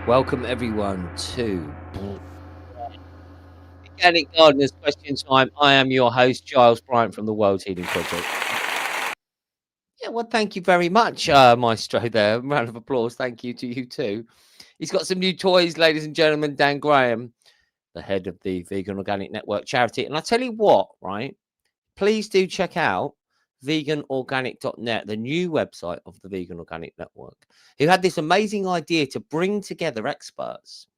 Welcome everyone to Organic Gardeners Question Time. I am your host, Giles Bryant from the World Healing Project. Yeah, well, thank you very much, Maestro there. Round of applause. Thank you to you too. He's got some new toys, ladies and gentlemen. Dan Graham, the head of the Vegan Organic Network charity. And I tell you what, right? Please do check out veganorganic.net, the new website of the Vegan Organic Network, who had this amazing idea to bring together experts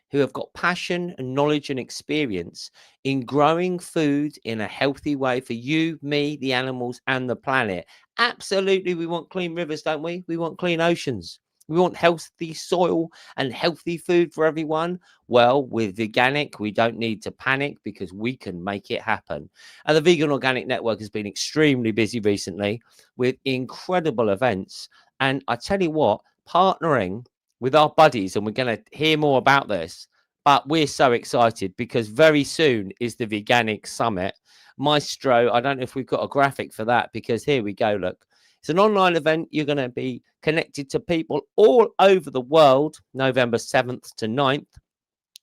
who have got passion and knowledge and experience in growing food in a healthy way for you, me, the animals, and the planet. Absolutely, we want clean rivers, don't we? We want clean oceans. We want healthy soil and healthy food for everyone. Well, with Veganic, we don't need to panic because we can make it happen. And the Vegan Organic Network has been extremely busy recently with incredible events. And I tell you what, partnering with our buddies, and we're going to hear more about this, but we're so excited because very soon is the Veganic Summit. Maestro, I don't know if we've got a graphic for that, because here we go, look. It's an online event. You're going to be connected to people all over the world, November 7th to 9th,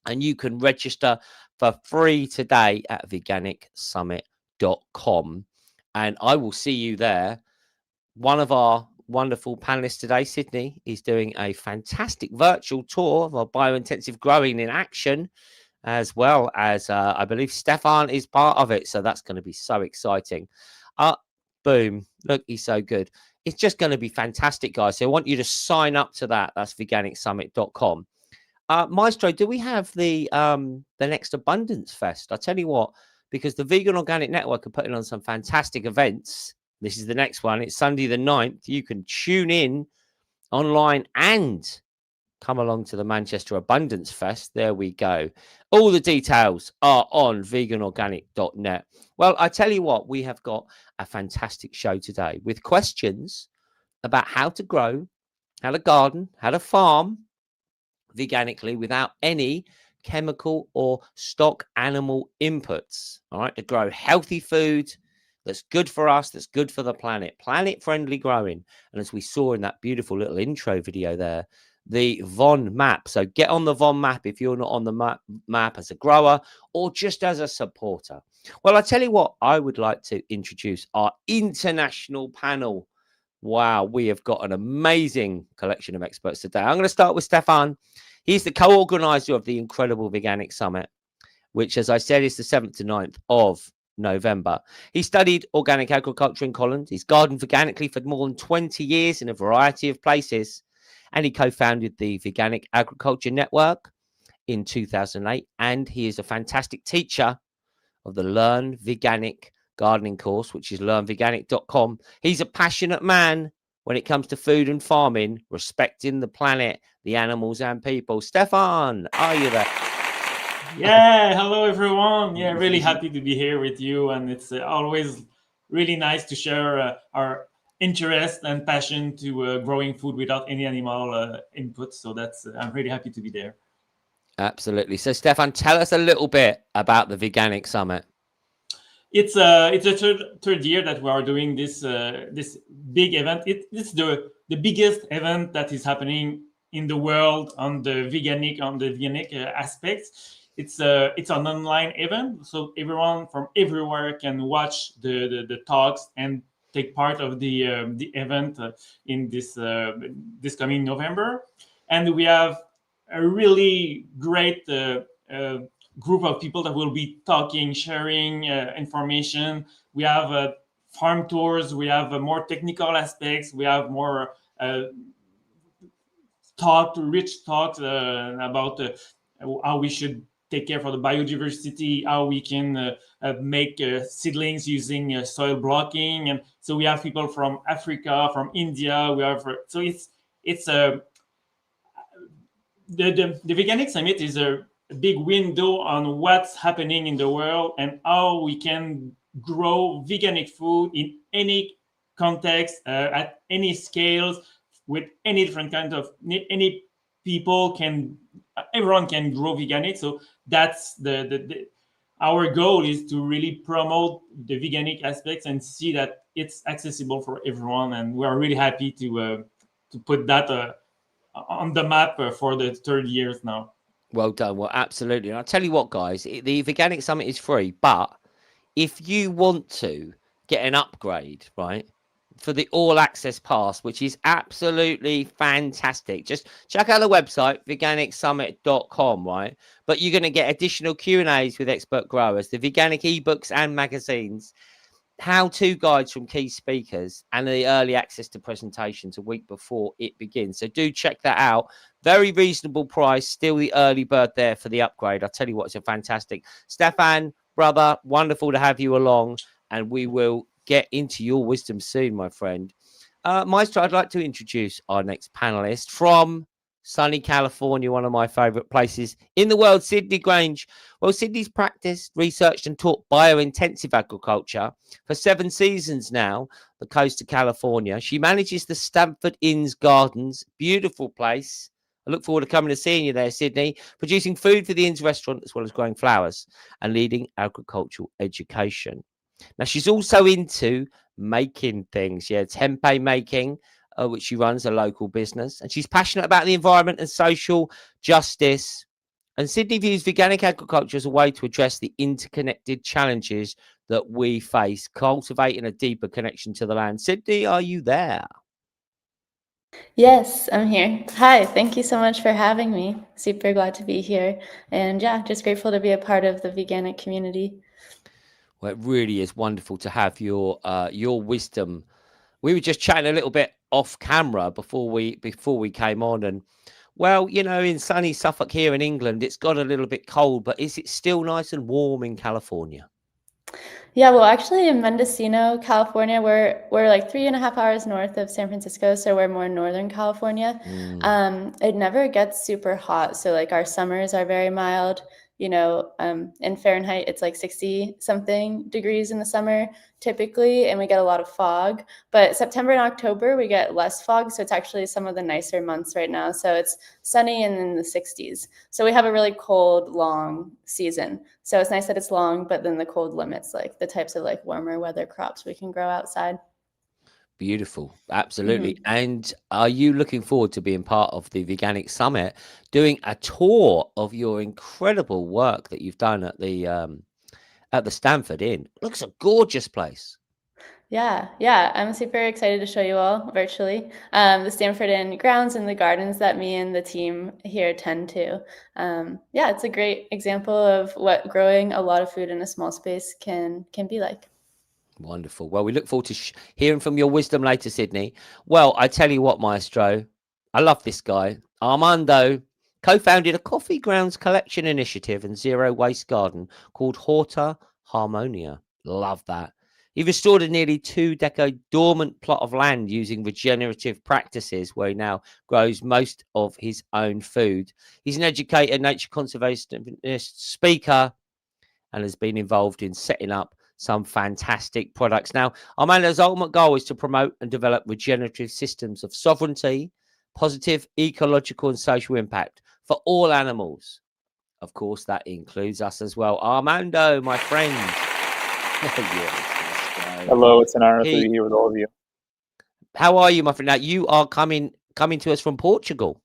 and you can register for free today at veganicsummit.com, and I will see you there. One of our wonderful panelists today, Sydney, is doing a fantastic virtual tour of our biointensive growing in action, as well as I believe Stephane is part of it. So that's going to be so exciting. Boom. Look, he's so good. It's just going to be fantastic, guys. So I want you to sign up to that. That's veganicsummit.com. Maestro, do we have the next Abundance Fest? I tell you what, because the Vegan Organic Network are putting on some fantastic events. This is the next one. It's Sunday the 9th. You can tune in online and come along to the Manchester Abundance Fest. There we go. All the details are on veganorganic.net. Well, I tell you what, we have got a fantastic show today with questions about how to grow, how to garden, how to farm veganically without any chemical or stock animal inputs. All right, to grow healthy food that's good for us, that's good for the planet, planet-friendly growing. And as we saw in that beautiful little intro video there, the VON map. So get on the VON map if you're not on the map as a grower or just as a supporter. Well, I tell you what, I would like to introduce our international panel. Wow, we have got an amazing collection of experts today. I'm going to start with Stephane. He's the co-organizer of the incredible Veganic Summit, which, as I said, is the 7th to 9th of November. He studied organic agriculture in Holland. He's gardened veganically for more than 20 years in a variety of places. And he co-founded the Veganic Agriculture Network in 2008. And he is a fantastic teacher of the Learn Veganic gardening course, which is learnveganic.com. He's a passionate man when it comes to food and farming, respecting the planet, the animals and people. Stephane, are you there? Yeah, hello everyone. Yeah, really happy to be here with you, and it's always really nice to share our interest and passion to growing food without any animal input. So that's I'm really happy to be there. Absolutely. So, Stephane, tell us a little bit about the Veganic Summit. It's a third year that we are doing this this big event. It's the biggest event that is happening in the world on the veganic aspects. It's an online event, so everyone from everywhere can watch the talks and take part of the event in this coming November. And we have a really great group of people that will be talking, sharing information. We have farm tours. We have more technical aspects. We have more rich talks about how we should take care for the biodiversity, how we can make seedlings using soil blocking. And so we have people from Africa, from India. We have so it's a the Veganic Summit is a big window on what's happening in the world and how we can grow veganic food in any context, at any scales, with any different kind of any people can, everyone can grow veganic. So that's our goal is to really promote the veganic aspects and see that it's accessible for everyone. And we are really happy to put that on the map for the third years now. Well done. Well, absolutely. And I'll tell you what, guys, the Veganic Summit is free, but if you want to get an upgrade, right, for the all access pass, which is absolutely fantastic, just check out the website, veganicsummit.com, right? But you're going to get additional Q&As with expert growers, the veganic ebooks and magazines, how-to guides from key speakers, and the early access to presentations a week before it begins. So do check that out. Very reasonable price, still the early bird there for the upgrade. I'll tell you what, it's a fantastic. Stephane, brother, wonderful to have you along, and we will get into your wisdom soon, my friend. Maestro, I'd like to introduce our next panelist from sunny California, one of my favorite places in the world, Sydney, Grange. Well, Sydney's practiced, researched, and taught biointensive agriculture for 7 seasons now, the coast of California. She manages the Stanford Inn's gardens, beautiful place. I look forward to coming and seeing you there, Sydney, producing food for the Inn's restaurant as well as growing flowers and leading agricultural education. Now, she's also into making things. Yeah, tempeh-making, which she runs a local business. And she's passionate about the environment and social justice. And Sydney views veganic agriculture as a way to address the interconnected challenges that we face, cultivating a deeper connection to the land. Sydney, are you there? Yes, I'm here. Hi, thank you so much for having me. Super glad to be here. And yeah, just grateful to be a part of the veganic community. Well, it really is wonderful to have your wisdom. We were just chatting a little bit off camera before we came on, and well, you know, in sunny Suffolk here in England, it's got a little bit cold, but is it still nice and warm in California? Yeah, well, actually in Mendocino, California, we're like 3.5 hours north of San Francisco, so we're more northern California. It never gets super hot, so like our summers are very mild. In Fahrenheit, it's like 60 something degrees in the summer typically, and we get a lot of fog. But September and October, we get less fog, so it's actually some of the nicer months right now. So it's sunny and in the 60s. So we have a really cold, long season. So it's nice that it's long, but then the cold limits like the types of like warmer weather crops we can grow outside. Beautiful. Absolutely. And are you looking forward to being part of the Veganic Summit, doing a tour of your incredible work that you've done at the Stanford Inn? Looks a gorgeous place. Yeah, I'm super excited to show you all virtually the Stanford Inn grounds and the gardens that me and the team here tend to. Yeah, it's a great example of what growing a lot of food in a small space can be like. Wonderful. Well, we look forward to hearing from your wisdom later, Sydney. Well, I tell you what, Maestro, I love this guy. Armando co-founded a coffee grounds collection initiative and zero waste garden called Horta Harmonia. Love that. He restored a nearly 2-decade dormant plot of land using regenerative practices where he now grows most of his own food. He's an educator, nature conservationist, speaker, and has been involved in setting up some fantastic products. Now, Armando's ultimate goal is to promote and develop regenerative systems of sovereignty, positive ecological and social impact for all animals. Of course, that includes us as well. Armando, my friend. Yes, hello, it's an honor to be here with all of you. How are you, my friend? Now, you are coming to us from Portugal.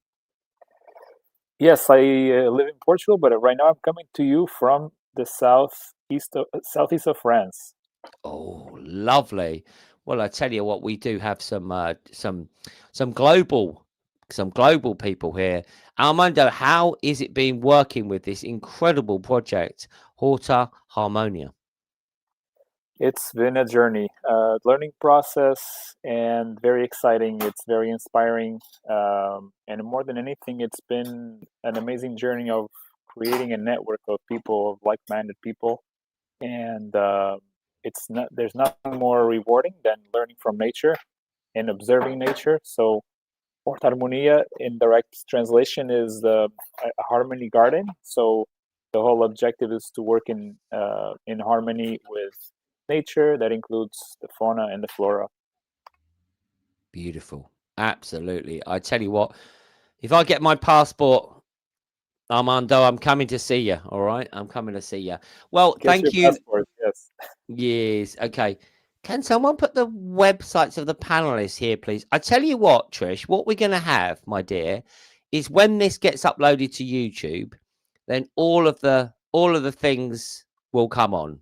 Yes, I live in Portugal, but right now I'm coming to you from the southeast of France. Oh, lovely. Well, I tell you what, we do have some global people here. Armando, how is it been working with this incredible project, Horta Harmonia? It's been a journey, learning process, and very exciting. It's very inspiring, and more than anything, it's been an amazing journey of creating a network of people, of like-minded people, and there's nothing more rewarding than learning from nature and observing nature. So Horta Harmonia in direct translation is a harmony garden. So the whole objective is to work in harmony with nature. That includes the fauna and the flora. Beautiful. Absolutely. I tell you what, if I get my passport Armando, I'm coming to see you. All right, I'm coming to see you. Well, Get thank your you. passport, yes. Yes. Okay. Can someone put the websites of the panelists here, please? I tell you what, Trish, what we're going to have, my dear, is when this gets uploaded to YouTube, then all of the things will come on.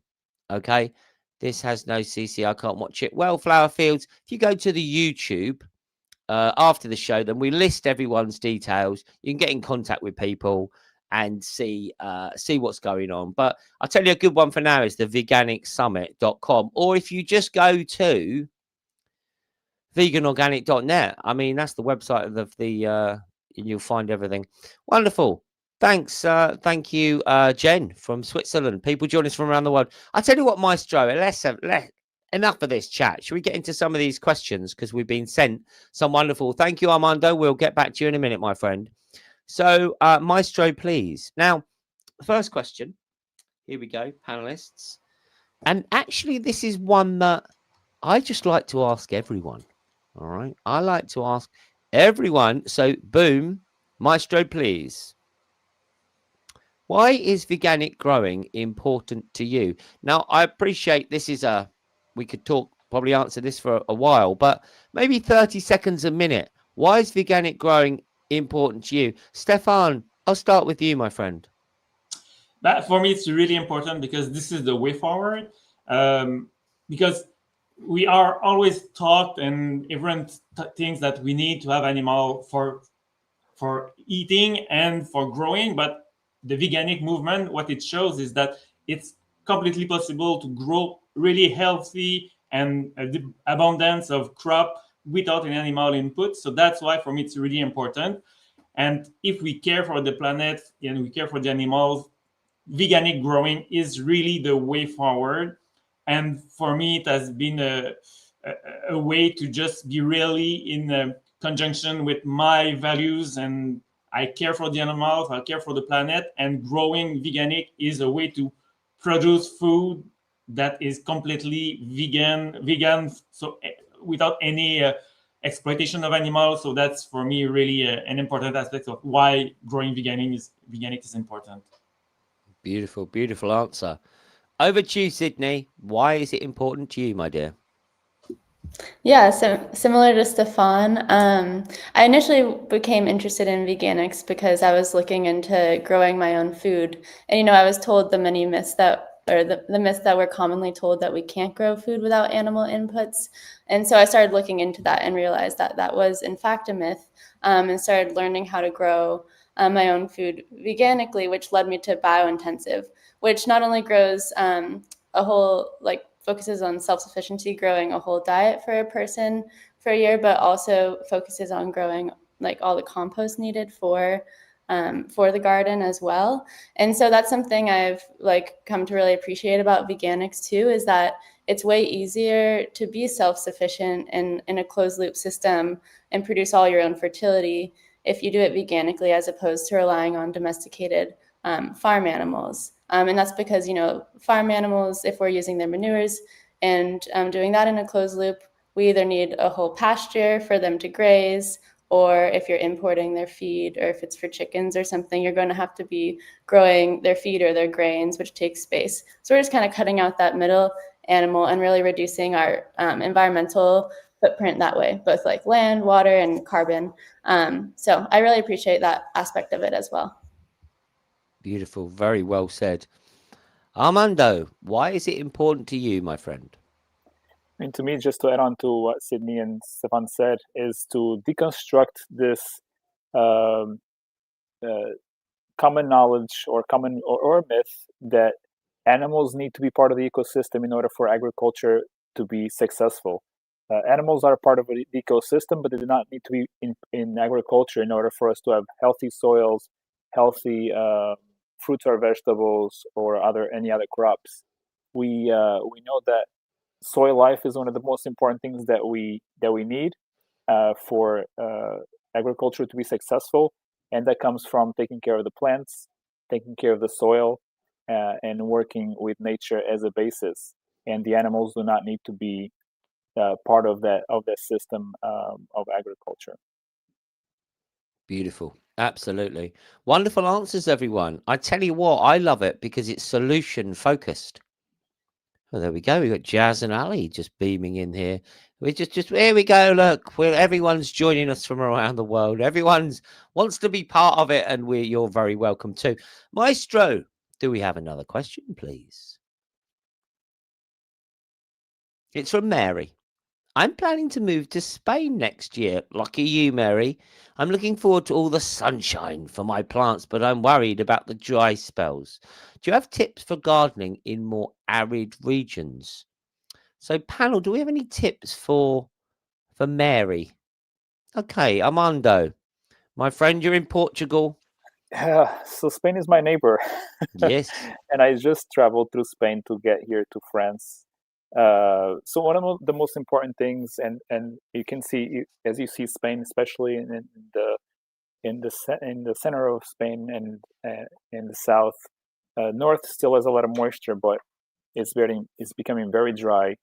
Okay. This has no CC. I can't watch it. Well, Flower Fields, if you go to the YouTube after the show, then we list everyone's details. You can get in contact with people and see what's going on. But I'll tell you a good one for now is the veganicsummit.com. Or if you just go to veganorganic.net, I mean, that's the website of the you'll find everything. Wonderful. Thanks. Thank you, Jen from Switzerland. People join us from around the world. I tell you what, Maestro, enough of this chat. Should we get into some of these questions? Because we've been sent some wonderful. Thank you, Armando. We'll get back to you in a minute, my friend. So, Maestro, please. Now, first question. Here we go, panelists. And actually, this is one that I just like to ask everyone. All right. I like to ask everyone. So, boom, Maestro, please. Why is veganic growing important to you? Now, I appreciate this is we could probably answer this for a while, but maybe 30 seconds a minute. Why is veganic growing important to you? Stephane, I'll start with you, my friend. That for me, it's really important because this is the way forward. Because we are always taught and everyone thinks that we need to have animal for eating and for growing, but the veganic movement, what it shows is that it's completely possible to grow really healthy and the abundance of crop without any animal input. So that's why for me it's really important. And if we care for the planet and we care for the animals, veganic growing is really the way forward. And for me, it has been a way to just be really in conjunction with my values, and I care for the animals, I care for the planet, and growing veganic is a way to produce food that is completely vegan, so without any exploitation of animals. So that's for me really an important aspect of why growing veganic is important. Beautiful, beautiful answer. Over to you, Sydney. Why is it important to you, my dear? Yeah, so similar to Stephane, I initially became interested in veganics because I was looking into growing my own food. And, I was told the many myths the myths that we're commonly told that we can't grow food without animal inputs. And so I started looking into that and realized that that was in fact a myth, and started learning how to grow my own food veganically, which led me to biointensive, which not only grows a whole, focuses on self-sufficiency, growing a whole diet for a person for a year, but also focuses on growing all the compost needed for the garden as well. And so that's something I've come to really appreciate about veganics too, is that it's way easier to be self-sufficient in a closed loop system and produce all your own fertility if you do it veganically, as opposed to relying on domesticated farm animals. And that's because, farm animals, if we're using their manures and doing that in a closed loop, we either need a whole pasture for them to graze, or if you're importing their feed, or if it's for chickens or something, you're going to have to be growing their feed or their grains, which takes space. So we're just kind of cutting out that middle animal and really reducing our environmental footprint that way, both land, water, and carbon. So I really appreciate that aspect of it as well. Beautiful. Very well said. Armando, why is it important to you, my friend? I mean, to me, just to add on to what Sydney and Stephane said, is to deconstruct this common knowledge or myth that animals need to be part of the ecosystem in order for agriculture to be successful. Animals are part of the ecosystem, but they do not need to be in agriculture in order for us to have healthy soils, healthy fruits or vegetables, or any other crops. We know that soil life is one of the most important things that we need for agriculture to be successful, and that comes from taking care of the plants, taking care of the soil, and working with nature as a basis. And the animals do not need to be part of that system of agriculture. Beautiful. Absolutely. Wonderful answers, everyone. I tell you what, I love it because it's solution focused. Well, there we go. We've got Jazz and Ali just beaming in here. We just here we go. Look, everyone's joining us from around the world. Everyone's wants to be part of it, and you're very welcome too. Maestro, do we have another question, please? It's from Mary. I'm planning to move to Spain next year. Lucky you, Mary. I'm looking forward to all the sunshine for my plants, but I'm worried about the dry spells. Do you have tips for gardening in more arid regions? So, panel, do we have any tips for Mary? Okay, Armando, my friend, you're in Portugal. So Spain is my neighbor. Yes. And I just traveled through Spain to get here to France. So one of the most important things, and you can see as you see Spain, especially in the center of Spain and in the south, north still has a lot of moisture, but it's becoming very dry.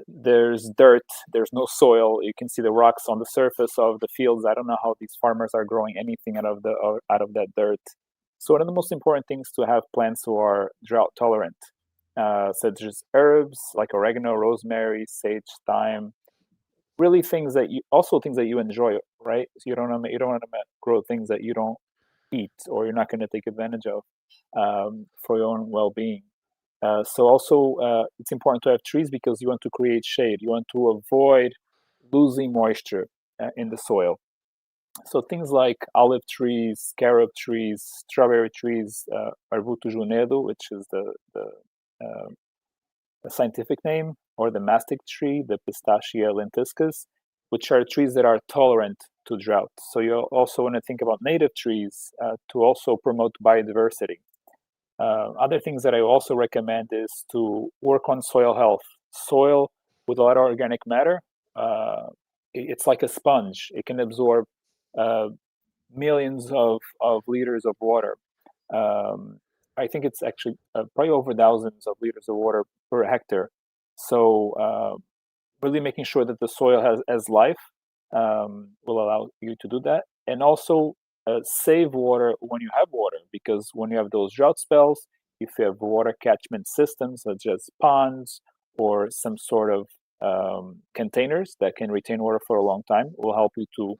There's dirt, there's no soil. You can see the rocks on the surface of the fields. I don't know how these farmers are growing anything out of that dirt. So one of the most important things to have plants who are drought tolerant, such as herbs like oregano, rosemary, sage, thyme. Really things that you enjoy, right? So you don't want to grow things that you don't eat or you're not going to take advantage of for your own well-being. So also, it's important to have trees because you want to create shade. You want to avoid losing moisture in the soil. So things like olive trees, carob trees, strawberry trees, Arbuto junedo, which is the scientific name, or the mastic tree, the Pistachia lentiscus, which are trees that are tolerant to drought. So you also want to think about native trees to also promote biodiversity. Other things that I also recommend is to work on soil health. Soil with a lot of organic matter, it's like a sponge. It can absorb millions of liters of water. I think it's actually probably over thousands of liters of water per hectare. So really making sure that the soil has life will allow you to do that. And also save water when you have water, because when you have those drought spells, if you have water catchment systems such as ponds or some sort of containers that can retain water for a long time, will help you to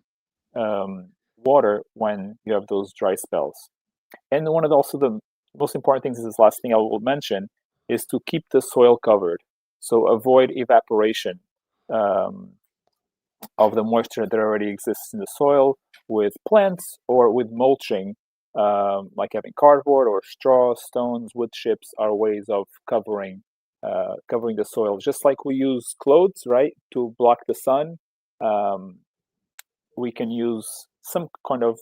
water when you have those dry spells. And one of the most important things, is this last thing I will mention, is to keep the soil covered. So avoid evaporation of the moisture that already exists in the soil with plants or with mulching, like having cardboard or straw, stones, wood chips are ways of covering the soil. Just like we use clothes, right, to block the sun, we can use some kind of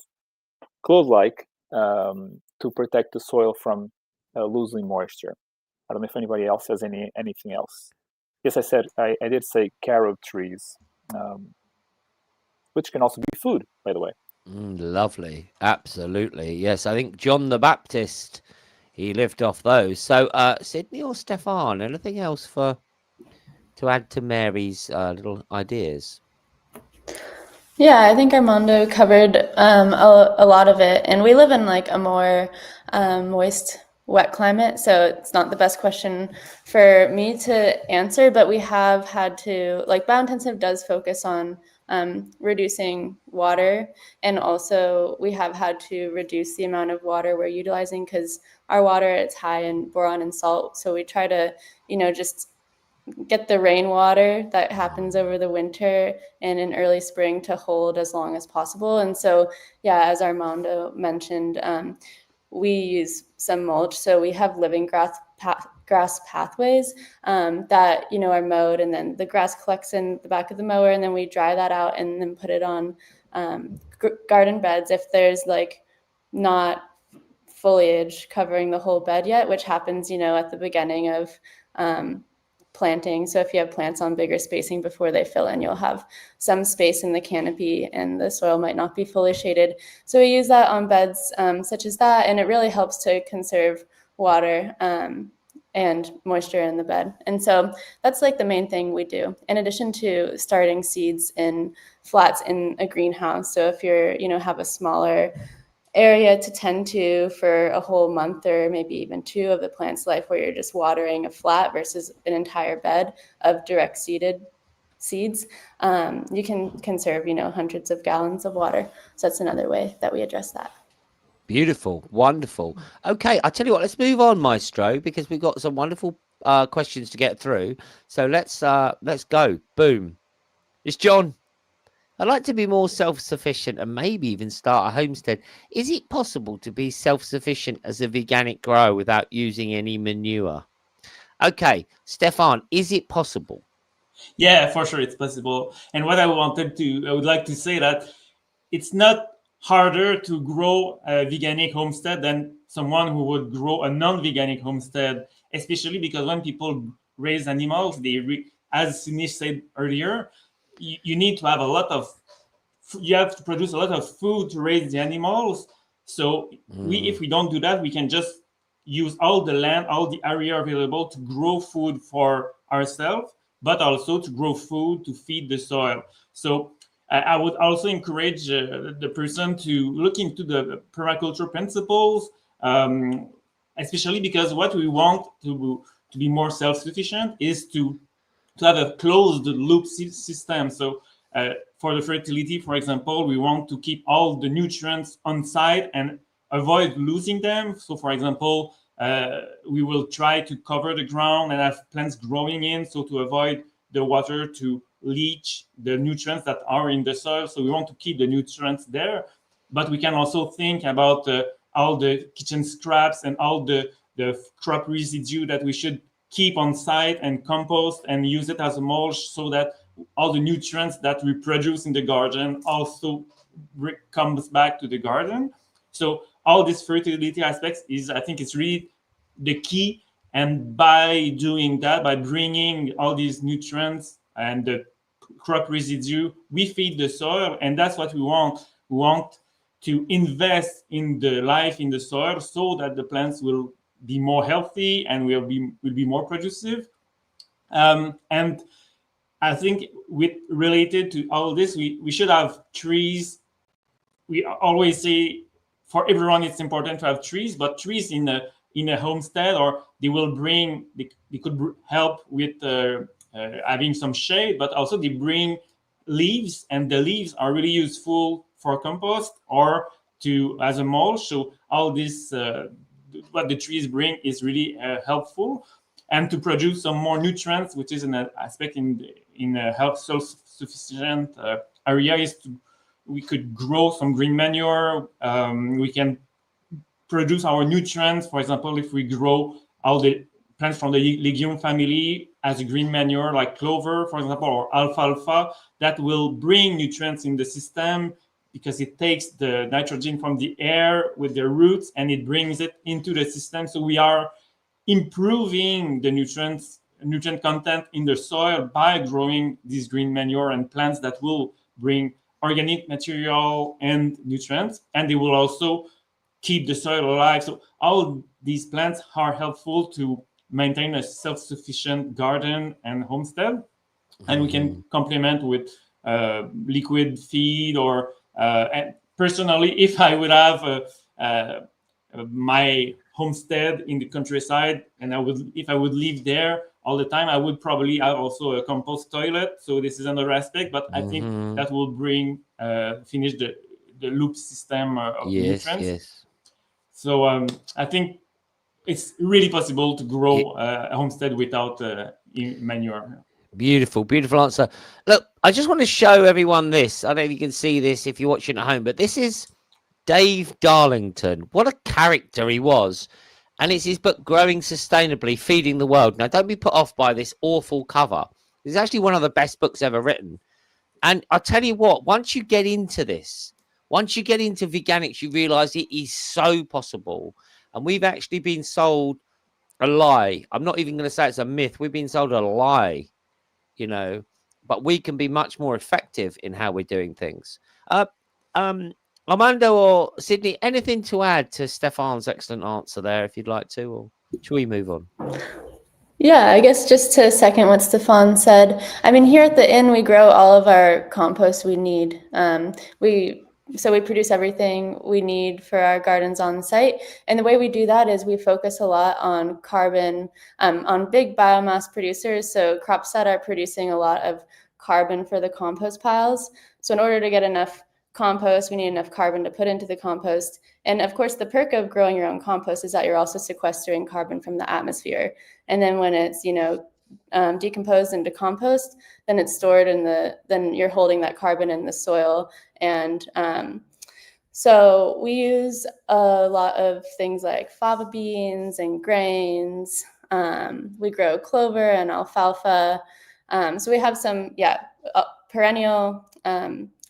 cloth-like to protect the soil from losing moisture. I don't know if anybody else has anything else. Yes, I did say carob trees, which can also be food, by the way. Lovely. Absolutely. Yes, I think John the Baptist, he lived off those. So, Sydney or Stephane, anything else to add to Mary's little ideas? Yeah, I think Armando covered a lot of it, and we live in like a more moist, wet climate, so it's not the best question for me to answer, but we have had to, like, biointensive does focus on reducing water, and also we have had to reduce the amount of water we're utilizing because our water, it's high in boron and salt, so we try to, just get the rainwater that happens over the winter and in early spring to hold as long as possible. And so, yeah, as Armando mentioned, we use some mulch. So we have living grass pathways that, are mowed, and then the grass collects in the back of the mower, and then we dry that out and then put it on garden beds if there's like not foliage covering the whole bed yet, which happens, at the beginning of planting. So if you have plants on bigger spacing before they fill in, you'll have some space in the canopy and the soil might not be fully shaded. So we use that on beds such as that, and it really helps to conserve water. and moisture in the bed. And so that's like the main thing we do, in addition to starting seeds in flats in a greenhouse. So if you're, have a smaller area to tend to for a whole month or maybe even 2 of the plant's life, where you're just watering a flat versus an entire bed of direct seeded seeds, you can conserve, hundreds of gallons of water. So that's another way that we address that. Beautiful, wonderful. Okay, I tell you what, let's move on, Maestro, because we've got some wonderful questions to get through. So let's go. Boom. It's John. I'd like to be more self-sufficient and maybe even start a homestead. Is it possible to be self-sufficient as a veganic grower without using any manure? Okay, Stephane, is it possible? Yeah, for sure, it's possible. And what I would like to say that it's not harder to grow a veganic homestead than someone who would grow a non-veganic homestead, especially because when people raise animals, as Sinish said earlier, you need to have you have to produce a lot of food to raise the animals. So if we don't do that, we can just use all the land, all the area available to grow food for ourselves, but also to grow food to feed the soil. So I would also encourage the person to look into the permaculture principles, especially because what we want to be more self-sufficient is to have a closed loop system. So for the fertility, for example, we want to keep all the nutrients on site and avoid losing them. So for example, we will try to cover the ground and have plants growing in, so to avoid the water to leach the nutrients that are in the soil. So we want to keep the nutrients there. But we can also think about all the kitchen scraps and all the crop residue that we should keep on site and compost and use it as a mulch, so that all the nutrients that we produce in the garden also comes back to the garden. So all these fertility aspects I think it's really the key. And by doing that, by bringing all these nutrients and the crop residue, we feed the soil, and that's what we want. We want to invest in the life in the soil so that the plants will be more healthy and will be more producive. And I think related to all this, we should have trees. We always say for everyone it's important to have trees, but trees in a homestead, or they could help with having some shade, but also they bring leaves, and the leaves are really useful for compost or as a mulch. So all this what the trees bring is really helpful. And to produce some more nutrients, which is an aspect in a health self-sufficient area, is we could grow some green manure. We can produce our nutrients. For example, if we grow all the plants from the legume family as a green manure, like clover, for example, or alfalfa, that will bring nutrients in the system, because it takes the nitrogen from the air with the roots and it brings it into the system. So we are improving the nutrient content in the soil by growing this green manure and plants that will bring organic material and nutrients, and they will also keep the soil alive. So all these plants are helpful to maintain a self-sufficient garden and homestead. And we can complement with liquid feed, or and personally, if I would have my homestead in the countryside, and if I would live there all the time, I would probably have also a compost toilet. So this is another aspect, but I think that will finish the loop system of nutrients. Yes. So I think it's really possible to grow a homestead without manure. Beautiful answer. Look, I just want to show everyone this. I don't know if you can see this if you're watching at home, but this is Dave Darlington. What a character he was. And it's his book, Growing Sustainably, Feeding the World. Now, don't be put off by this awful cover. It's actually one of the best books ever written. And I'll tell you what, once you get into this, once you get into veganics, you realize it is so possible. And we've actually been sold a lie. I'm not even going to say it's a myth. We've been sold a lie, but we can be much more effective in how we're doing things. Armando or Sydney, anything to add to Stephane's excellent answer there, if you'd like to? Or... Should we move on? Yeah, I guess just to second what Stephane said, I mean, here at the inn, we grow all of our compost we need. We produce everything we need for our gardens on site. And the way we do that is we focus a lot on carbon, on big biomass producers. So crops that are producing a lot of carbon for the compost piles. So in order to get enough compost, we need enough carbon to put into the compost. And of course, the perk of growing your own compost is that you're also sequestering carbon from the atmosphere. And then when it's, decomposed into compost, then it's stored then you're holding that carbon in the soil. And so we use a lot of things like fava beans and grains. We grow clover and alfalfa. So we have some, perennial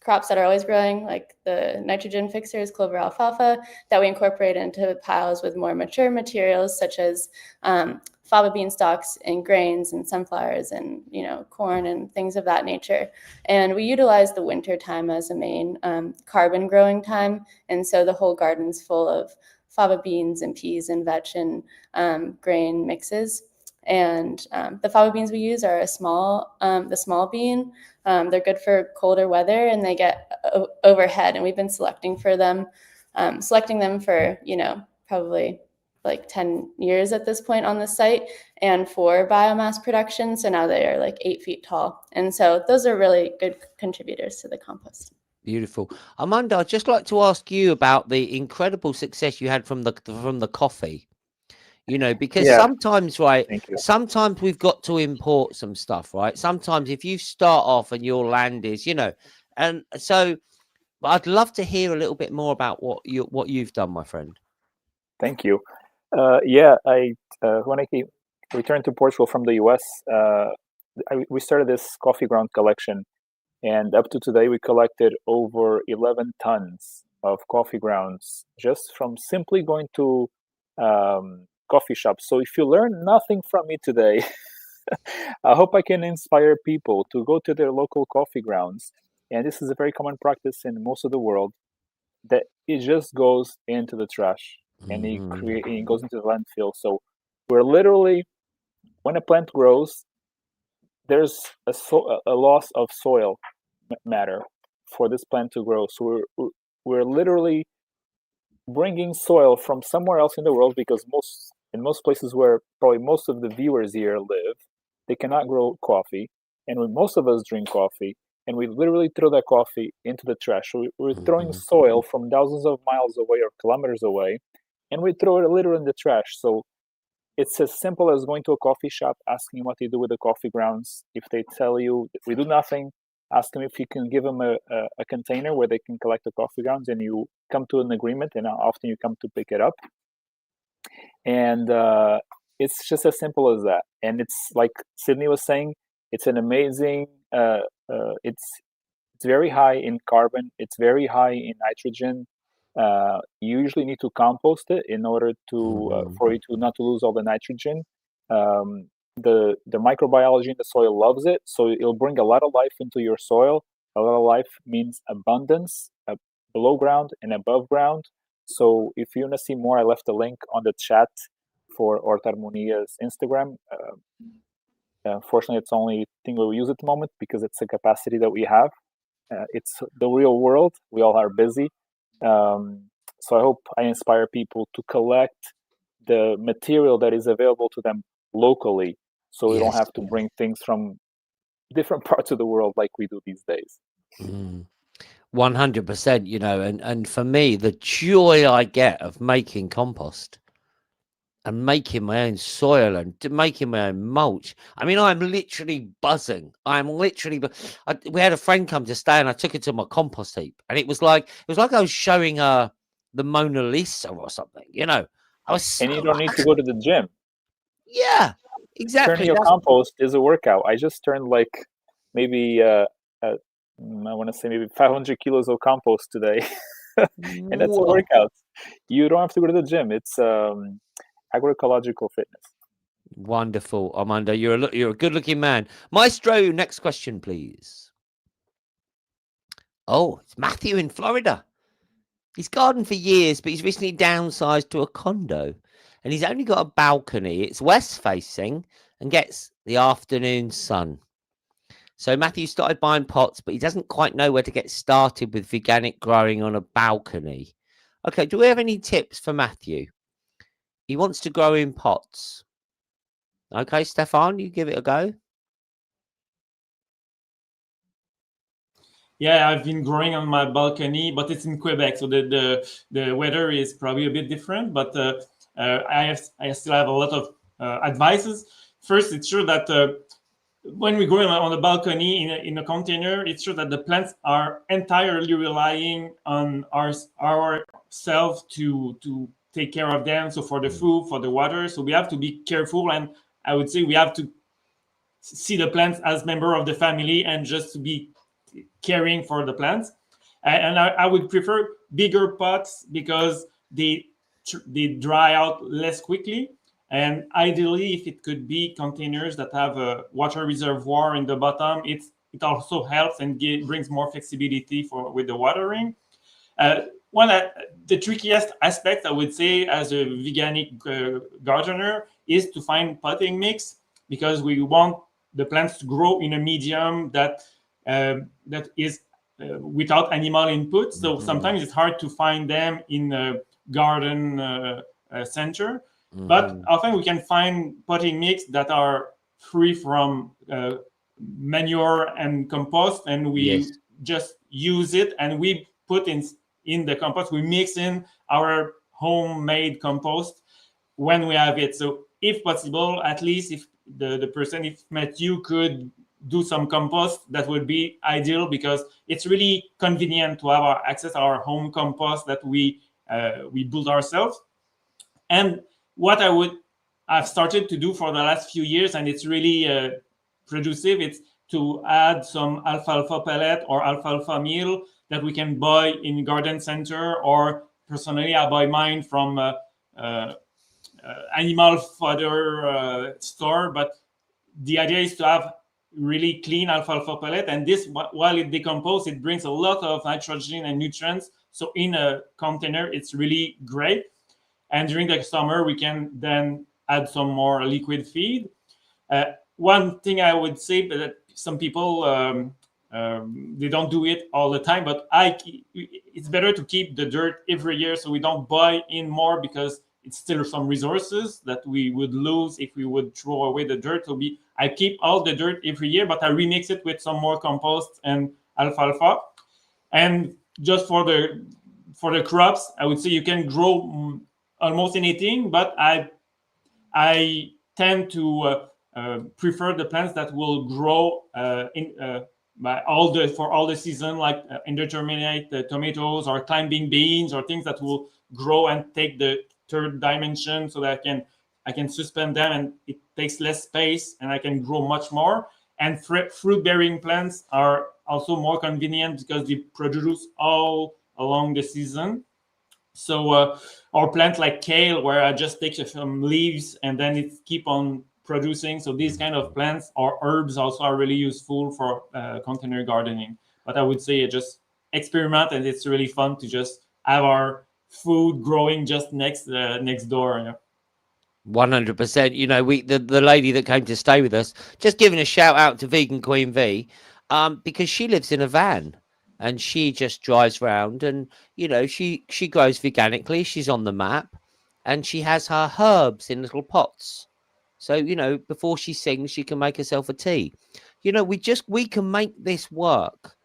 crops that are always growing, like the nitrogen fixers, clover, alfalfa, that we incorporate into piles with more mature materials, such as fava bean stalks and grains and sunflowers and corn and things of that nature. And we utilize the winter time as a main carbon growing time, and so the whole garden's full of fava beans and peas and vetch and grain mixes. And the fava beans we use are the small bean. They're good for colder weather, and they get overhead. And we've been selecting them for probably like 10 years at this point on the site, and for biomass production. So now they are like 8 feet tall, and so those are really good contributors to the compost. Beautiful. Amanda, I'd just like to ask you about the incredible success you had from the coffee. Because sometimes, right, sometimes we've got to import some stuff, right? Sometimes if you start off and your land is, and so I'd love to hear a little bit more about what you've done, my friend. Thank you. When I returned to Portugal from the US, we started this coffee ground collection, and up to today we collected over 11 tons of coffee grounds just from simply going to coffee shops. So if you learn nothing from me today, I hope I can inspire people to go to their local coffee grounds. And this is a very common practice in most of the world, that it just goes into the trash and it goes into the landfill. So we're literally, when a plant grows, there's a loss of soil matter for this plant to grow. So we're literally bringing soil from somewhere else in the world, because in most places where probably most of the viewers here live, they cannot grow coffee, and when most of us drink coffee, and we literally throw that coffee into the trash. So we're throwing soil from thousands of miles away or kilometers away, and we throw it literally in the trash. So it's as simple as going to a coffee shop, asking what they do with the coffee grounds. If they tell you that we do nothing, ask them if you can give them a container where they can collect the coffee grounds, and you come to an agreement, and often you come to pick it up. And it's just as simple as that. And it's like Sydney was saying, it's an amazing, it's very high in carbon, it's very high in nitrogen. You usually need to compost it in order to for you to not to lose all the nitrogen. The microbiology in the soil loves it, so it'll bring a lot of life into your soil. A lot of life means abundance, below ground and above ground. So if you want to see more, I left a link on the chat for Hortarmonia's Instagram. Unfortunately, it's the only thing we use at the moment because it's a capacity that we have. It's the real world. We all are busy. So I hope I inspire people to collect the material that is available to them locally, so we don't have to bring things from different parts of the world like we do these days. 100%, and for me, the joy I get of making compost and making my own soil and making my own mulch. I mean, I'm literally buzzing. We had a friend come to stay, and I took her to my compost heap, and it was like I was showing her the Mona Lisa or something. I was. And you don't need to go to the gym. Yeah, exactly. Turning your compost is a workout. I just turned like maybe I want to say maybe 500 kilos of compost today, and that's a workout. You don't have to go to the gym. It's agroecological fitness. Wonderful, Armando. You're a good-looking man. Maestro, next question, please. Oh, it's Matthew in Florida. He's gardened for years, but he's recently downsized to a condo and he's only got a balcony. It's west facing and gets the afternoon sun. So Matthew started buying pots, but he doesn't quite know where to get started with veganic growing on a balcony. Okay, do we have any tips for Matthew? He wants to grow in pots. Okay, Stephane, you give it a go. Yeah, I've been growing on my balcony, but it's in Quebec, so the weather is probably a bit different. But I still have a lot of advices. First, it's true that when we grow on the balcony in a container, it's true that the plants are entirely relying on ourselves to take care of them. So for the food, for the water, so we have to be careful, and I would say we have to see the plants as member of the family and just to be caring for the plants. And I would prefer bigger pots because they dry out less quickly. And ideally, if it could be containers that have a water reservoir in the bottom, it also helps and brings more flexibility with the watering. The trickiest aspect, I would say, as a veganic gardener, is to find potting mix, because we want the plants to grow in a medium that is without animal input. So sometimes it's hard to find them in a garden center. But often we can find potting mix that are free from manure and compost, and we just use it, and we put in the compost, we mix in our homemade compost when we have it. So if possible, at least if the person, if Matthew could do some compost, that would be ideal, because it's really convenient to have access our home compost that we build ourselves. And what I've started to do for the last few years, and it's really producive, it's to add some alfalfa pellet or alfalfa meal that we can buy in garden center, or personally I buy mine from animal fodder store. But the idea is to have really clean alfalfa pellet, and this, while it decomposes, it brings a lot of nitrogen and nutrients. So in a container, it's really great. And during the summer, we can then add some more liquid feed. One thing I would say, that some people they don't do it all the time, but it's better to keep the dirt every year, so we don't buy in more, because it's still some resources that we would lose if we would throw away the dirt. So I keep all the dirt every year, but I remix it with some more compost and alfalfa. And just for the crops, I would say you can grow almost anything, but I tend to prefer the plants that will grow for all the season, like indeterminate tomatoes or climbing beans, or things that will grow and take the third dimension, so that I can suspend them and it takes less space and I can grow much more. And fruit bearing plants are also more convenient because they produce all along the season. So or plants like kale, where I just take some leaves and then it keep on producing. So these kind of plants or herbs also are really useful for container gardening. But I would say just experiment, and it's really fun to just have our food growing just next door. Yeah. 100%. You know, the lady that came to stay with us, just giving a shout out to Vegan Queen V, because she lives in a van and she just drives around, and you know, she grows veganically. She's on the map, and she has her herbs in little pots. So you know, before she sings, she can make herself a tea. You know, we can make this work.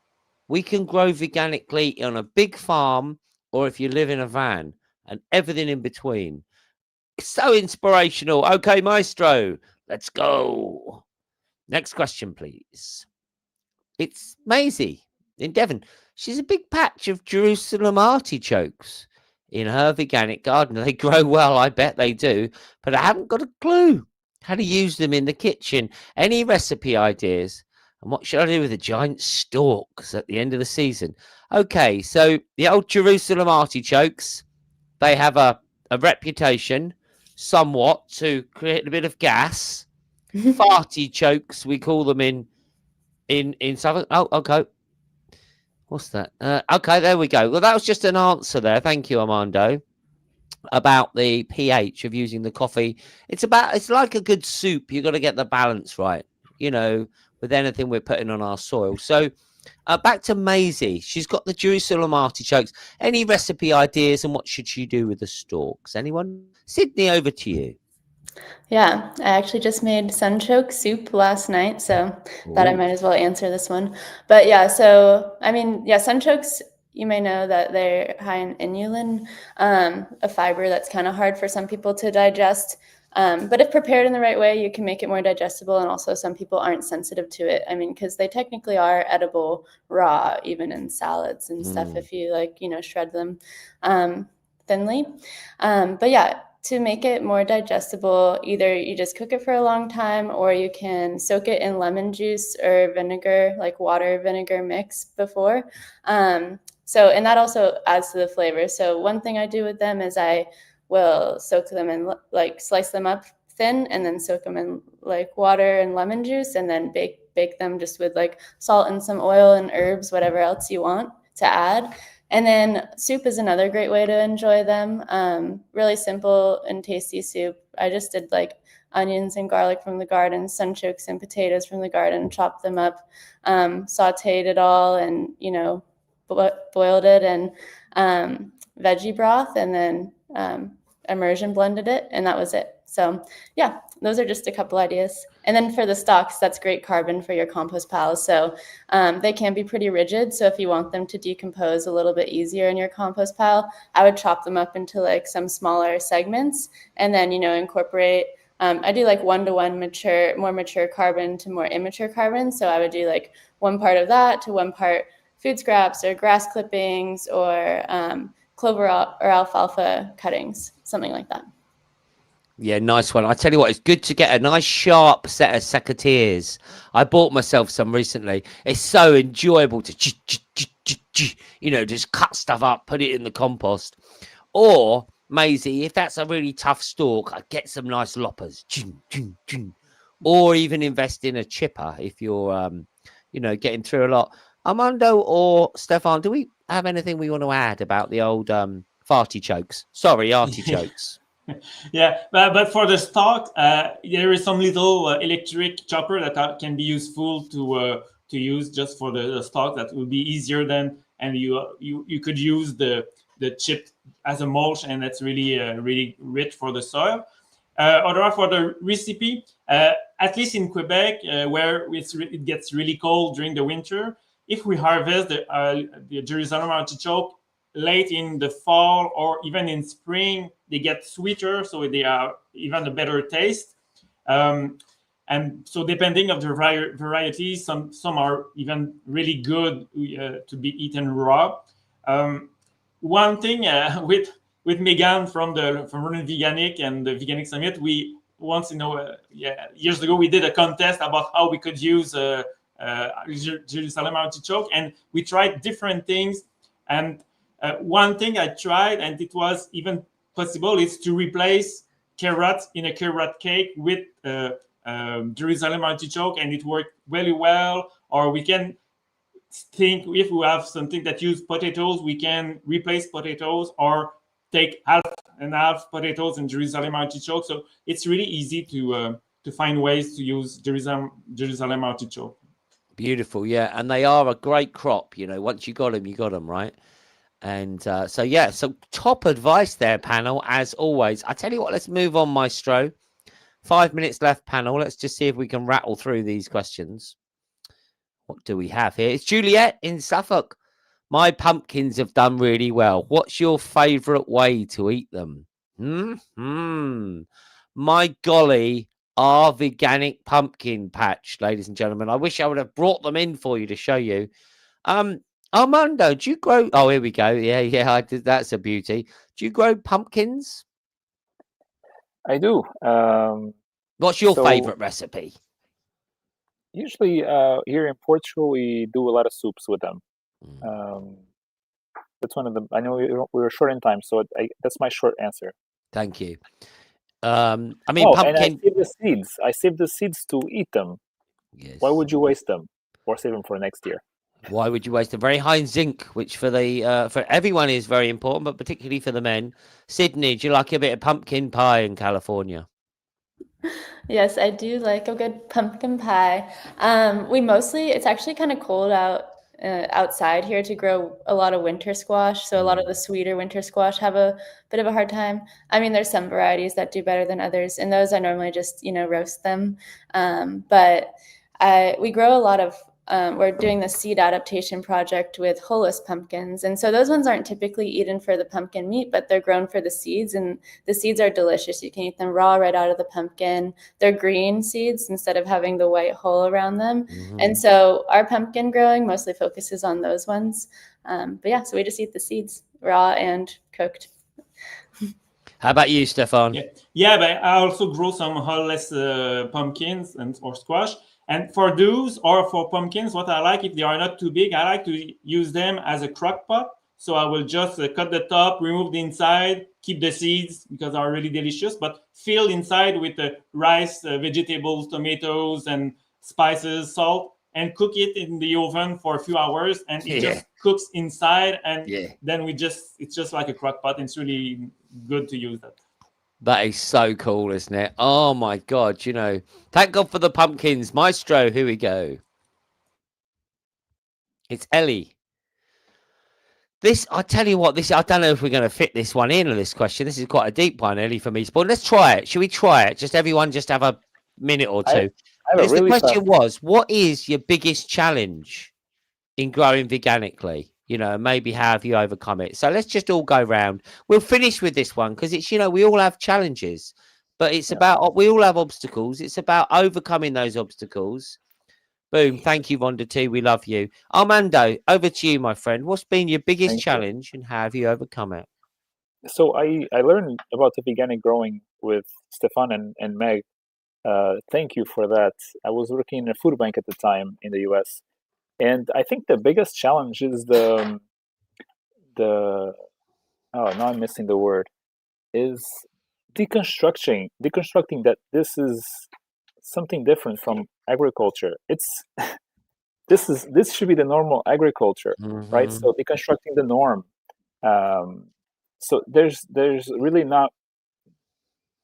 We can grow veganically on a big farm, or if you live in a van, and everything in between. So inspirational. Okay, Maestro, let's go. Next question, please. It's Maisie in Devon. She's a big patch of Jerusalem artichokes in her veganic garden. They grow well, I bet they do, but I haven't got a clue how to use them in the kitchen. Any recipe ideas? And what should I do with the giant stalks at the end of the season? Okay, so the old Jerusalem artichokes, they have a reputation somewhat to create a bit of gas. Farty chokes, we call them in Southern. Oh, okay. What's that? Okay, there we go. Well, that was just an answer there. Thank you, Armando. about the pH of using the coffee. It's like a good soup. You've got to get the balance right, with anything we're putting on our soil. So back to Maisie. She's got the Jerusalem artichokes. Any recipe ideas, and what should she do with the stalks? Anyone? Sydney, over to you. Yeah, I actually just made sunchoke soup last night, so thought I might as well answer this one. But yeah, so I mean, yeah, sunchokes, you may know that they're high in inulin, a fiber that's kind of hard for some people to digest. But if prepared in the right way, you can make it more digestible. And also some people aren't sensitive to it. I mean, because they technically are edible raw, even in salads and stuff, if you shred them thinly. But yeah, to make it more digestible, either you just cook it for a long time, or you can soak it in lemon juice or vinegar, like water vinegar mix before. And that also adds to the flavor. So one thing I do with them is I will soak them and slice them up thin, and then soak them in water and lemon juice, and then bake them just with salt and some oil and herbs, whatever else you want to add. And then soup is another great way to enjoy them. Really simple and tasty soup. I just did onions and garlic from the garden, sunchokes and potatoes from the garden, chopped them up, sauteed it all, and boiled it in veggie broth, and then immersion blended it, and that was it. So yeah, those are just a couple ideas. And then for the stalks, that's great carbon for your compost piles. So they can be pretty rigid. So if you want them to decompose a little bit easier in your compost pile, I would chop them up into some smaller segments, and then, incorporate, I do 1-to-1 more mature carbon to more immature carbon. So I would do one part of that to one part food scraps or grass clippings or clover or alfalfa cuttings, something like that. Yeah, nice one. I tell you what, it's good to get a nice sharp set of secateurs. I bought myself some recently. It's so enjoyable to, just cut stuff up, put it in the compost. Or, Maisie, if that's a really tough stalk, I get some nice loppers. Or even invest in a chipper if you're, getting through a lot. Armando or Stephane, do we have anything we want to add about the old fartichokes? Sorry, artichokes. Yeah, but for the stalk, there is some little electric chopper that can be useful to use just for the stalk. That will be easier than, and you could use the chip as a mulch, and that's really rich for the soil. Otherwise, for the recipe, at least in Quebec, where it gets really cold during the winter, if we harvest the Jerusalem artichoke late in the fall or even in spring, they get sweeter, so they are even a better taste. And so depending of the varieties, some are even really good to be eaten raw. One thing with Megan from Running Veganic and the Veganic Summit, we once, years ago, we did a contest about how we could use Jerusalem artichoke, and we tried different things. And one thing I tried, and it was even possible, is to replace carrots in a carrot cake with Jerusalem artichoke, and it worked very well. Or we can think, if we have something that use potatoes, we can replace potatoes or take half and half potatoes and Jerusalem artichoke. So it's really easy to find ways to use Jerusalem artichoke. Beautiful, yeah, and they are a great crop. Once you got them, right? And so top advice there, panel, as always. I tell you what, let's move on, Maestro. 5 minutes left, panel. Let's just see if we can rattle through these questions. What do we have here? It's Juliet in Suffolk. My pumpkins have done really well. What's your favourite way to eat them? My golly, our Veganic pumpkin patch, ladies and gentlemen. I wish I would have brought them in for you to show you. Armando, do you grow? Oh, here we go. Yeah, I did. That's a beauty. Do you grow pumpkins? I do. What's your favorite recipe? Usually, here in Portugal, we do a lot of soups with them. That's one of them. I know we were short in time, so that's my short answer. Thank you. pumpkin. And I save the seeds. I save the seeds to eat them. Yes. Why would you waste them or save them for next year? Why would you waste a very high in zinc, which for the for everyone is very important, but particularly for the men? Sydney, do you like a bit of pumpkin pie in California? Yes, I do like a good pumpkin pie. It's actually kind of cold outside here to grow a lot of winter squash. So a lot of the sweeter winter squash have a bit of a hard time. I mean, there's some varieties that do better than others, and those I normally just, roast them. But we grow a lot of we're doing the seed adaptation project with hulless pumpkins. And so those ones aren't typically eaten for the pumpkin meat, but they're grown for the seeds. And the seeds are delicious. You can eat them raw right out of the pumpkin. They're green seeds instead of having the white hull around them. And so our pumpkin growing mostly focuses on those ones. But yeah, so we just eat the seeds raw and cooked. How about you, Stephane? Yeah, but I also grow some hullless pumpkins or squash. And for those or for pumpkins, what I like, if they are not too big, I like to use them as a crock pot. So I will just cut the top, remove the inside, keep the seeds because they are really delicious, but fill inside with rice, vegetables, tomatoes, and spices, salt, and cook it in the oven for a few hours. And it just cooks inside. And then it's just like a crock pot. And it's really good to use that. That is so cool, isn't it? Oh my God, thank God for the pumpkins. Maestro, here we go. It's Ellie. I tell you what, I don't know if we're going to fit this one in on this question. This is quite a deep one, Ellie, for me. But let's try it. Should we try it? Everyone just have a minute or two. The question was, what is your biggest challenge in growing veganically? Maybe how have you overcome it? So let's just all go round. We'll finish with this one because it's, we all have challenges, but it's about, we all have obstacles. It's about overcoming those obstacles. Boom. Thank you, Vonda T. We love you. Armando, over to you, my friend. What's been your biggest challenge and how have you overcome it? So I learned about the veganic growing with Stephane and Meg. Thank you for that. I was working in a food bank at the time in the US. And I think the biggest challenge is now I'm missing the word, is deconstructing that this is something different from agriculture. This should be the normal agriculture, right? So deconstructing the norm. So there's really not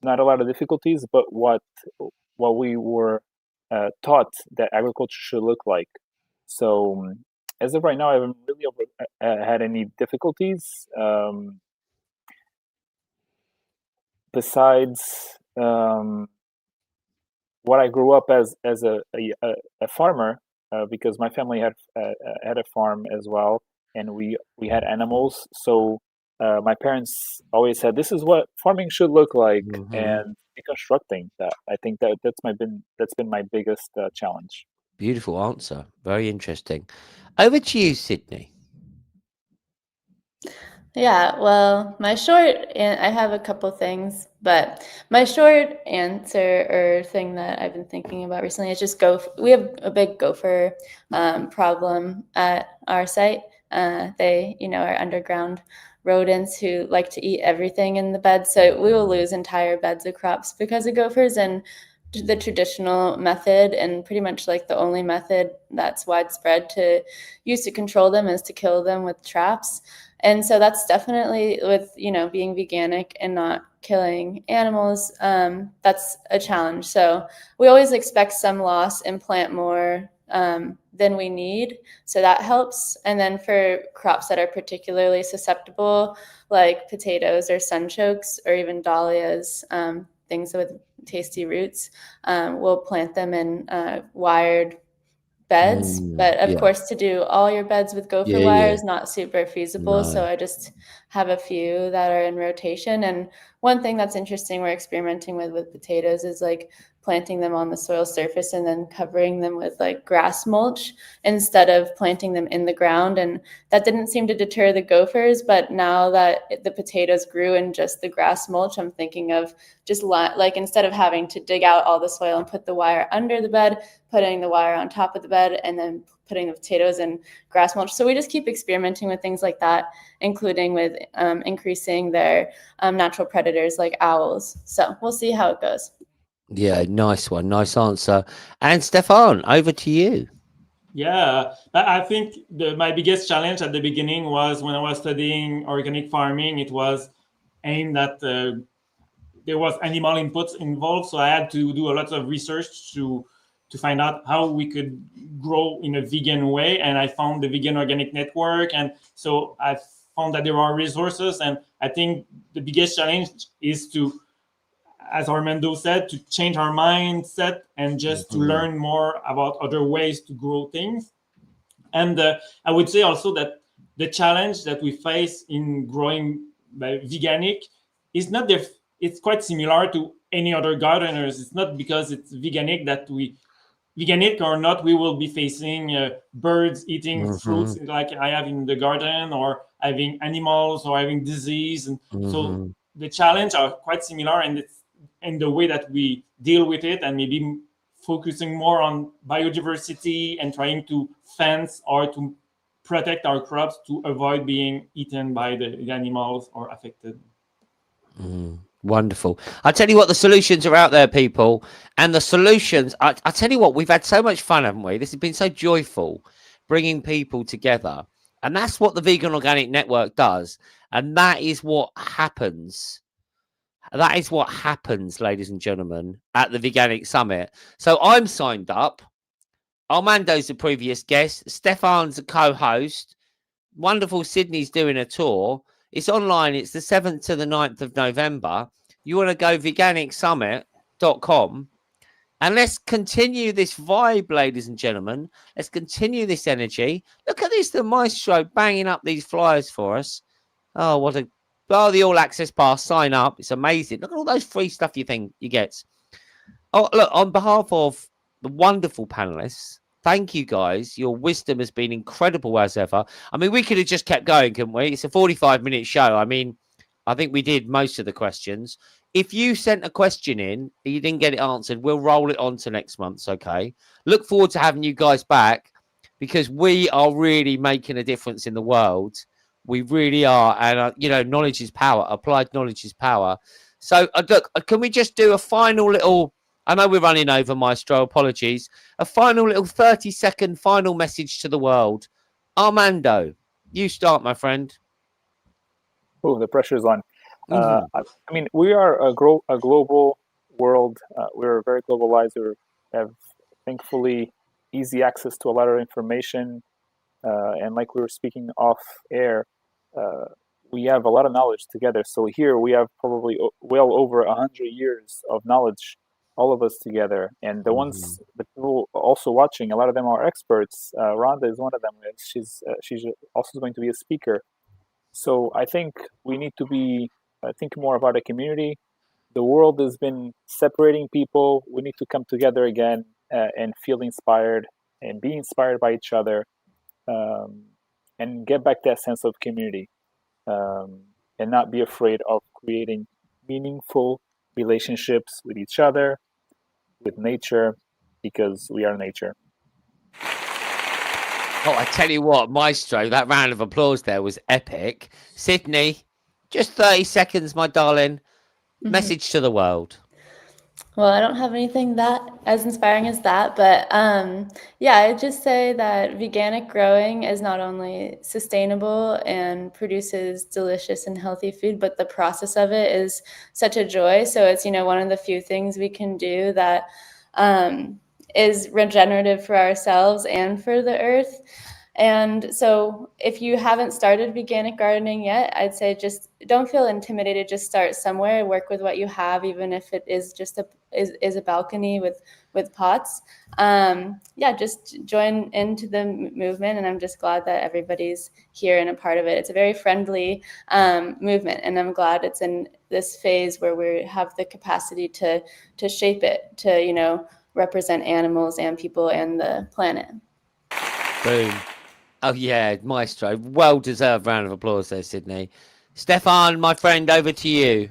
a lot of difficulties, but what we were taught that agriculture should look like. So as of right now, I haven't really had any difficulties besides what I grew up as a farmer, because my family had a farm as well, and we had animals. So my parents always said, "This is what farming should look like," and deconstructing that. I think that's been my biggest challenge. Beautiful answer. Very interesting. Over to you, Sydney. Yeah, well, I have a couple things, but my short answer or thing that I've been thinking about recently is just we have a big gopher problem at our site. They, are underground rodents who like to eat everything in the bed. So we will lose entire beds of crops because of gophers. And the traditional method, and pretty much like the only method that's widespread to use to control them, is to kill them with traps. And so that's definitely with, being veganic and not killing animals, that's a challenge. So we always expect some loss and plant more than we need. So that helps. And then for crops that are particularly susceptible, like potatoes or sunchokes or even dahlias, things with tasty roots, we'll plant them in wired beds. But of course, to do all your beds with gopher wire is not super feasible. No. So I just have a few that are in rotation. And one thing that's interesting we're experimenting with potatoes is like planting them on the soil surface and then covering them with like grass mulch instead of planting them in the ground. And that didn't seem to deter the gophers, but now that the potatoes grew in just the grass mulch, I'm thinking of just like instead of having to dig out all the soil and put the wire under the bed, putting the wire on top of the bed and then putting the potatoes in grass mulch. So we just keep experimenting with things like that, including with increasing their natural predators like owls. So we'll see how it goes. Yeah, nice one. Nice answer. And Stephane, over to you. Yeah, I think my biggest challenge at the beginning was when I was studying organic farming. It was aimed at there was animal inputs involved, so I had to do a lot of research to find out how we could grow in a vegan way. And I found the Vegan Organic Network, and so I found that there are resources. And I think the biggest challenge is to, as Armando said, to change our mindset and just to learn more about other ways to grow things. And I would say also that the challenge that we face in growing veganic is not it's quite similar to any other gardeners. It's not because it's veganic that veganic or not, we will be facing birds eating fruits like I have in the garden, or having animals, or having disease. And so the challenge are quite similar, and it's in the way that we deal with it, and maybe focusing more on biodiversity and trying to fence or to protect our crops to avoid being eaten by the animals or affected. Wonderful. I tell you what, the solutions are out there, people. And the solutions, I tell you what, we've had so much fun, haven't we? This has been so joyful, bringing people together. And that's what the Vegan Organic Network does. And that is what happens. That is what happens, ladies and gentlemen, at the Veganic Summit. So I'm signed up. Armando's the previous guest. Stephane's a co-host. Wonderful Sydney's doing a tour. It's online. It's the 7th to the 9th of November. You want to go veganicsummit.com, and let's continue this vibe, ladies and gentlemen. Let's continue this energy. Look at this, the maestro banging up these flyers for us. Oh, what a... Oh, the All Access Pass, sign up. It's amazing. Look at all those free stuff you get. Oh, look, on behalf of the wonderful panelists, thank you, guys. Your wisdom has been incredible as ever. I mean, we could have just kept going, couldn't we? It's a 45-minute show. I mean, I think we did most of the questions. If you sent a question in, you didn't get it answered, we'll roll it on to next month's, okay? Look forward to having you guys back, because we are really making a difference in the world. We really are. And, knowledge is power. Applied knowledge is power. So, look, can we just do a final little... I know we're running over, Maestro. Apologies. A final little 30-second final message to the world. Armando, you start, my friend. Oh, the pressure's on. I mean, we are a global world. We're very globalized. We have, thankfully, easy access to a lot of information. And like we were speaking off air, we have a lot of knowledge together. So here we have probably well over 100 years of knowledge, all of us together. And the people also watching, a lot of them are experts. Rhonda is one of them. She's also going to be a speaker. So I think we need to think more about a community. The world has been separating people. We need to come together again and feel inspired and be inspired by each other, and get back that sense of community, and not be afraid of creating meaningful relationships with each other, with nature, because we are nature. Oh, I tell you what, Maestro, that round of applause there was epic. Sydney, just 30 seconds, my darling. Message to the world. Well, I don't have anything that as inspiring as that, but yeah, I'd just say that veganic growing is not only sustainable and produces delicious and healthy food, but the process of it is such a joy. So it's, one of the few things we can do that is regenerative for ourselves and for the earth. And so if you haven't started veganic gardening yet, I'd say just don't feel intimidated. Just start somewhere, work with what you have, even if it is just a balcony with pots. Just join into the movement. And I'm just glad that everybody's here and a part of it. It's a very friendly movement. And I'm glad it's in this phase where we have the capacity to shape it, to, represent animals and people and the planet. Boom. Oh, yeah, Maestro. Well-deserved round of applause there, Sydney. Stephane, my friend, over to you.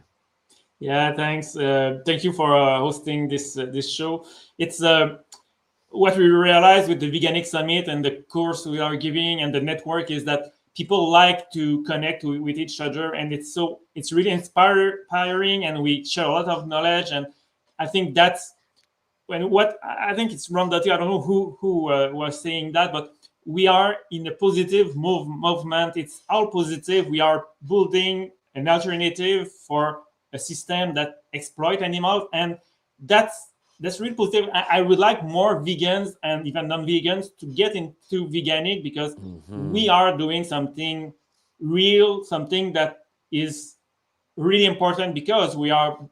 Yeah, thanks. Thank you for hosting this show. It's what we realized with the Veganic Summit and the course we are giving and the network is that people like to connect with each other, and it's really inspiring, and we share a lot of knowledge. And I think that's what I think it's Ron Dottie, I don't know who was saying that, but we are in a positive movement. It's all positive. We are building an alternative for a system that exploit animals, and that's really positive. I would like more vegans and even non-vegans to get into veganic, because we are doing something real, something that is really important, because we have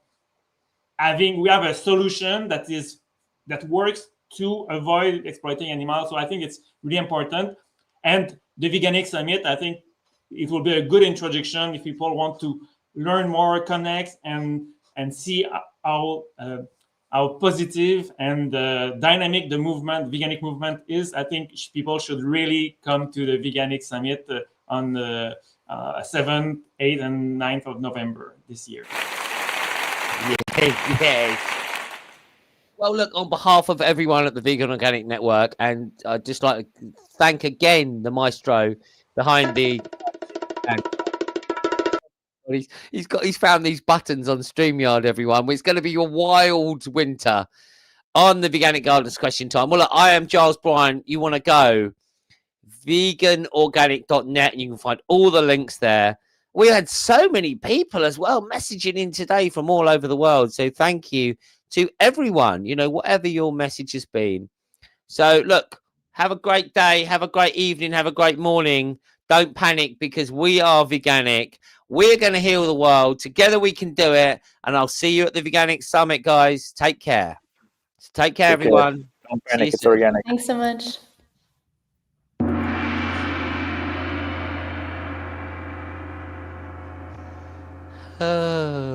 a solution that works to avoid exploiting animals. So I think it's really important. And the Veganic Summit, I think it will be a good introduction if people want to learn more, connect, and see how positive and dynamic the Veganic movement is. I think people should really come to the Veganic Summit on the 7th, 8th, and 9th of November this year. Yes. Well, look, on behalf of everyone at the Vegan Organic Network, and I'd just like to thank again the maestro behind the. He's found these buttons on StreamYard, everyone. It's going to be your wild winter on the Veganic Gardens Question Time. Well, look, I am Giles Bryant. You want to go veganorganic.net, and you can find all the links there. We had so many people as well messaging in today from all over the world. So thank you to everyone, whatever your message has been. So look, have a great day, have a great evening, have a great morning. Don't panic, because we are Veganic. We're going to heal the world. Together we can do it. And I'll see you at the Veganic Summit, guys. Take care. Take care, everyone. Don't panic. It's organic. Thanks so much. Oh.